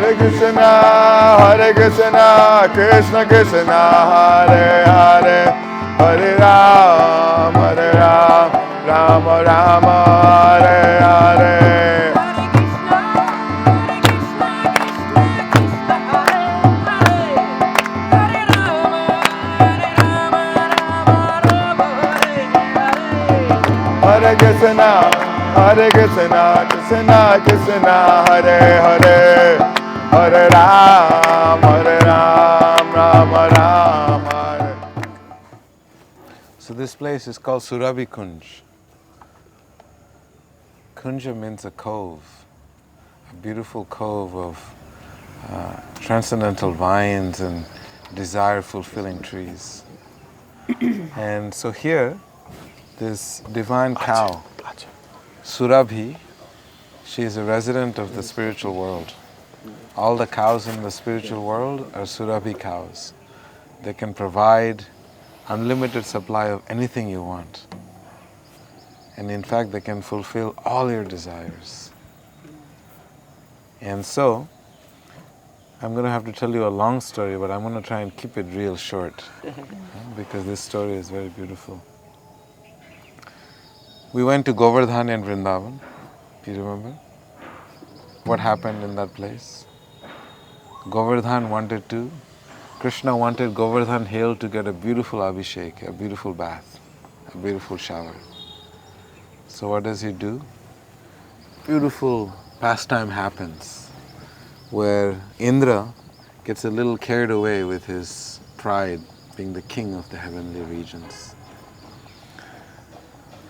Hare Krishna, Krishna Krishna, Hare Hare, Hare Ram, Rama Rama, Hare Hare. Hare Krishna, Krishna Krishna, Hare Hare, Hare Ram, Rama Rama, Hare. So this place is called Surabhi Kunj. Kunja means a cove, a beautiful cove of transcendental vines and desire-fulfilling trees. And so here, this divine cow, Surabhi, she is a resident of the spiritual world. All the cows in the spiritual world are Surabhi cows. They can provide unlimited supply of anything you want. And in fact, they can fulfill all your desires. And so, I'm going to have to tell you a long story, but I'm going to try and keep it real short because this story is very beautiful. We went to Govardhan and Vrindavan. Do you remember what happened in that place? Krishna wanted Govardhan Hill to get a beautiful abhishek, a beautiful bath, a beautiful shower. So what does he do? Beautiful pastime happens where Indra gets a little carried away with his pride, being the king of the heavenly regions.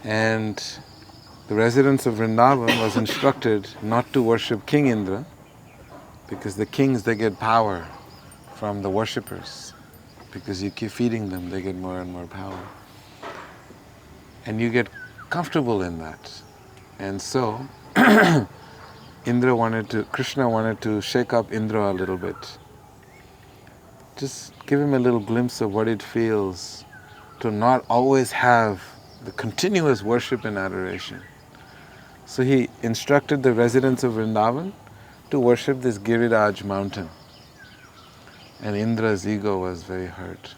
And the residents of Vrindavan was instructed not to worship King Indra because the kings, they get power from the worshippers. Because you keep feeding them, they get more and more power. And you get comfortable in that. And so, Krishna wanted to shake up Indra a little bit. Just give him a little glimpse of what it feels to not always have the continuous worship and adoration. So he instructed the residents of Vrindavan to worship this Giriraj mountain. And Indra's ego was very hurt.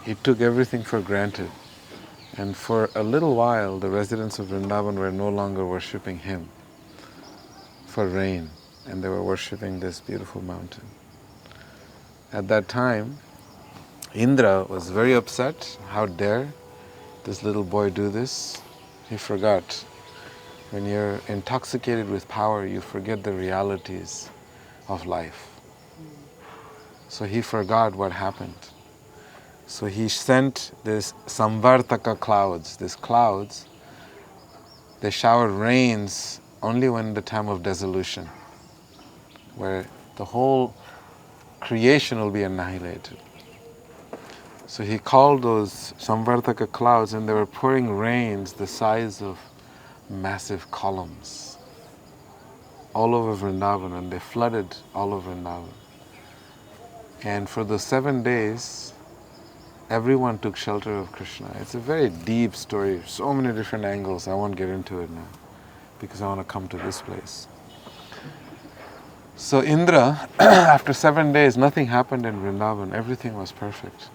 He took everything for granted. And for a little while, the residents of Vrindavan were no longer worshipping him for rain, and they were worshipping this beautiful mountain. At that time, Indra was very upset. How dare this little boy do this? He forgot. When you're intoxicated with power, you forget the realities of life. So he forgot what happened. So he sent this Samvartaka clouds. These clouds, they shower rains only when the time of dissolution, where the whole creation will be annihilated. So he called those Samvartaka clouds, and they were pouring rains the size of massive columns all over Vrindavan, and they flooded all over Vrindavan. And for the 7 days, everyone took shelter of Krishna. It's a very deep story, so many different angles. I won't get into it now because I want to come to this place. So Indra, after 7 days, nothing happened in Vrindavan. Everything was perfect.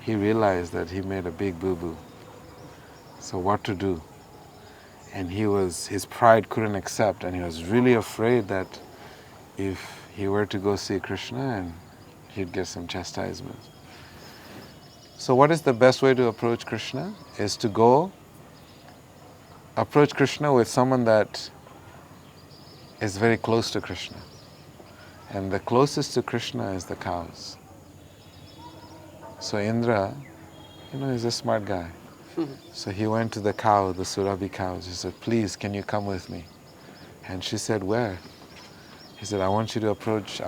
He realized that he made a big boo-boo. So what to do? And his pride couldn't accept, and he was really afraid that if he were to go see Krishna, and he'd get some chastisement. So what is the best way to approach Krishna? Is to go approach Krishna with someone that is very close to Krishna. And the closest to Krishna is the cows. So Indra, he's a smart guy. So he went to the cow, the Surabhi cows. He said, "Please, can you come with me?" And she said, "Where?" He said, I want to approach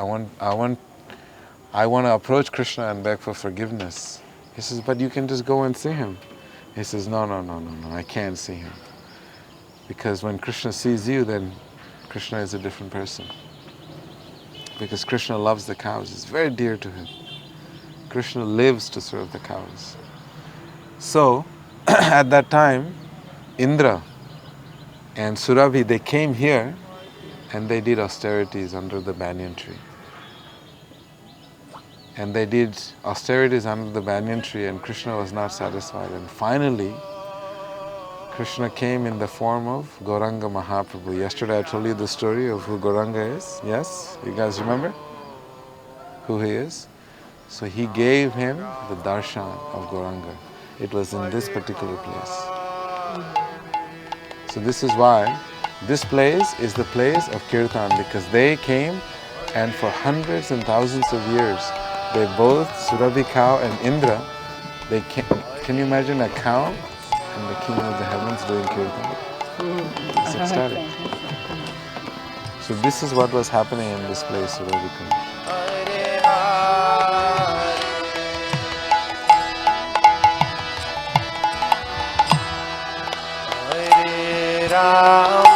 Krishna and beg for forgiveness." He says, "But you can just go and see him." He says, No, I can't see him. Because when Krishna sees you, then Krishna is a different person. Because Krishna loves the cows. It's very dear to him. Krishna lives to serve the cows. So, at that time, Indra and Surabhi, they came here and they did austerities under the banyan tree. And they did austerities under the banyan tree, and Krishna was not satisfied. And finally, Krishna came in the form of Gauranga Mahaprabhu. Yesterday I told you the story of who Gauranga is. Yes? You guys remember who he is? So he gave him the darshan of Gauranga. It was in this particular place. So this is why this place is the place of Kirtan, because they came and for hundreds and thousands of years, they both, Surabhi cow and Indra, they came. Can you imagine a cow and the king of the heavens doing Kirtan? It's ecstatic. So this is what was happening in this place, Surabhi cow. Ram